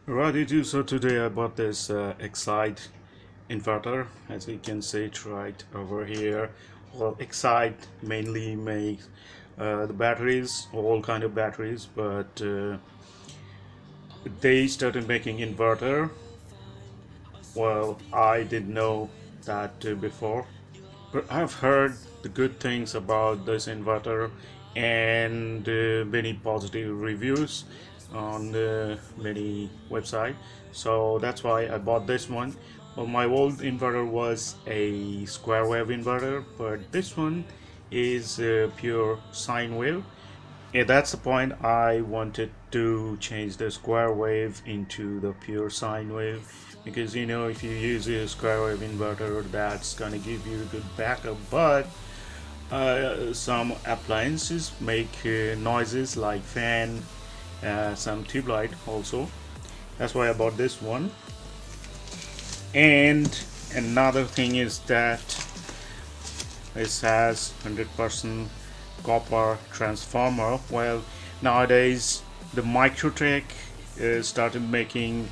Righty too, so today I bought this Exide inverter, as you can see it right over here. Well, Exide mainly makes the batteries, all kind of batteries, but they started making inverter. Well, I didn't know that before, but I've heard the good things about this inverter and many positive reviews on many website. So that's why I bought this one. Well, my old inverter was a square wave inverter, but this one is pure sine wave. Yeah, that's the point. I wanted to change the square wave into the pure sine wave because if you use a square wave inverter, that's gonna give you a good backup. But some appliances make noises like fan, some tube light also. That's why I bought this one. And another thing is that this has 100% copper transformer. Well, nowadays the Microtech started making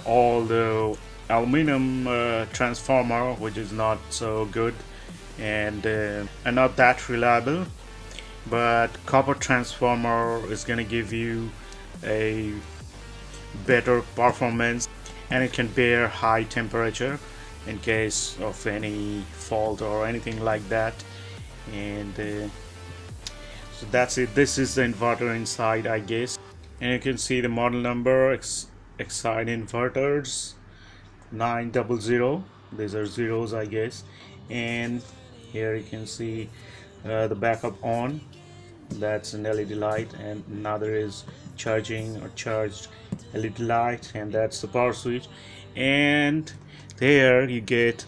all the aluminum transformer, which is not so good and not that reliable. But copper transformer is going to give you a better performance, and it can bear high temperature in case of any fault or anything like that. And so that's it. This is the inverter inside, I guess. And you can see the model number, Exide inverters 900. These are zeros, I guess. And here you can see the backup on. That's an LED light, and another is charging or charged LED light, and that's the power switch. And there you get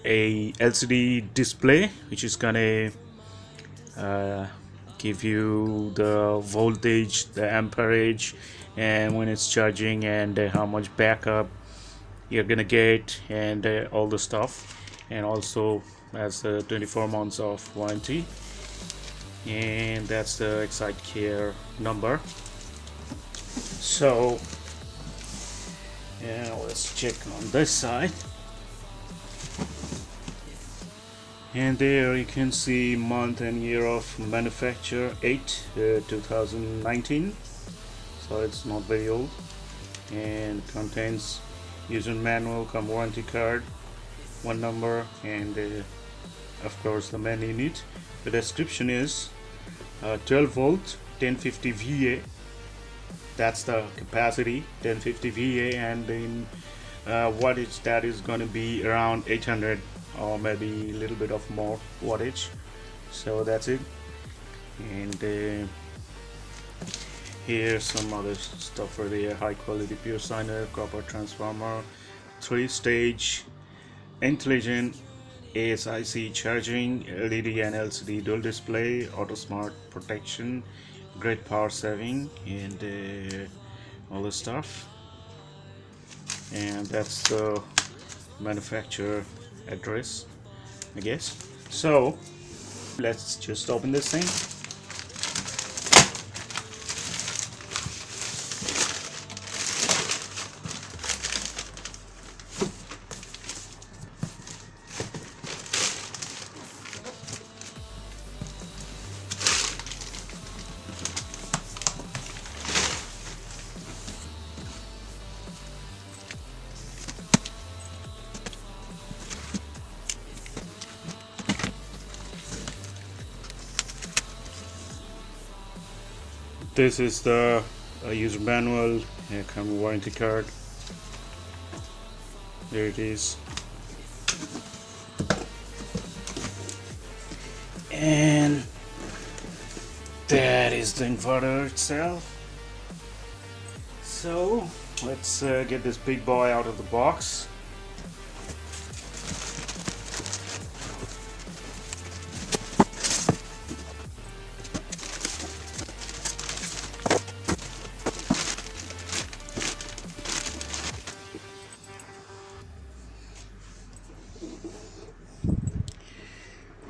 a LCD display, which is gonna give you the voltage, the amperage, and when it's charging, and how much backup you're gonna get, and all the stuff. And also has 24 months of warranty. And that's the Exide Care number. So yeah, let's check on this side. And there you can see month and year of manufacture, 8/2019. So it's not very old, and contains user manual, come warranty card, one number, and of course the main unit. The description is 12 volt 1050 VA. That's the capacity, 1050 VA, and in wattage that is going to be around 800 or maybe a little bit of more wattage. So that's it. And here's some other stuff for the high quality pure sine wave copper transformer, 3-stage intelligent ASIC charging, LED and LCD dual display, auto smart protection, great power saving, and all the stuff. And that's the manufacturer address, I guess. So let's just open this thing. This is the user manual, come warranty card. There it is. And that is the inverter itself. So let's get this big boy out of the box.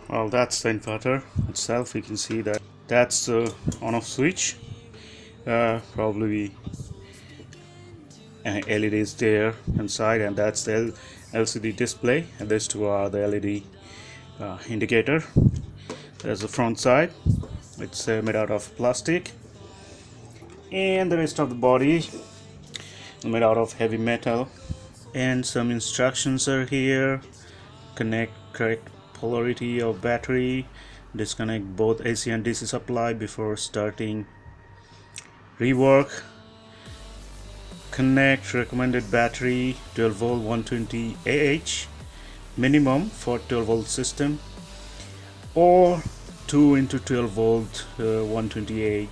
Well, that's the inverter itself. You can see that that's the on-off switch. Probably LEDs there inside, and that's the LCD display, and these two are the LED indicator. There's the front side. It's made out of plastic, and the rest of the body is made out of heavy metal. And some instructions are here. Connect correct polarity of battery, disconnect both AC and DC supply before starting rework, connect recommended battery 12 volt 120 Ah minimum for 12 volt system, or 2 into 12 volt 120 Ah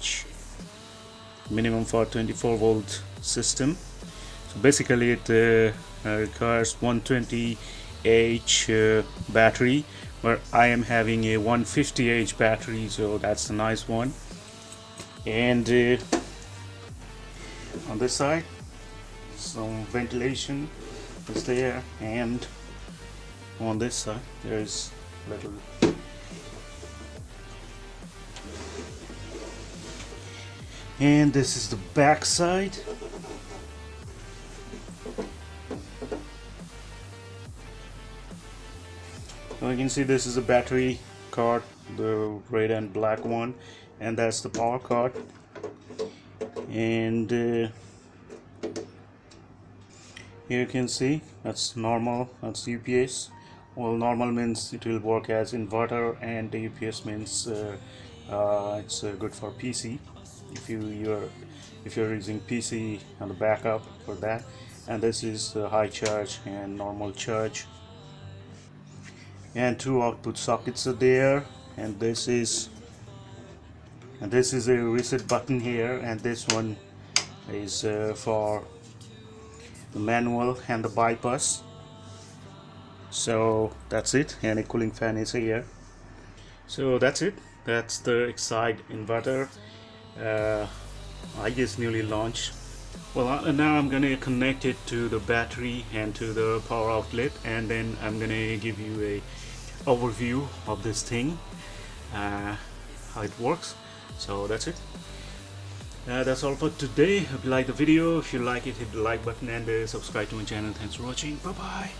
minimum for 24 volt system. So basically it requires 120 Ah battery, where I am having a 150 Ah battery, so that's a nice one. And on this side some ventilation is there, and on this side there's little and this is the back side. So you can see this is a battery card, the red and black one, and that's the power card. And here you can see that's normal, that's UPS. Well, normal means it will work as inverter, and the UPS means it's good for PC if you're using PC on the backup for that. And this is high charge and normal charge, and two output sockets are there, and this is a reset button here, and this one is for the manual and the bypass. So that's it, and a cooling fan is here. So that's it, that's the Exide inverter. I just newly launched. Well, now I'm gonna connect it to the battery and to the power outlet, and then I'm gonna give you a overview of this thing, how it works. So that's it. That's all for today. Hope you like the video. If you like it, hit the like button and subscribe to my channel. Thanks for watching. Bye bye.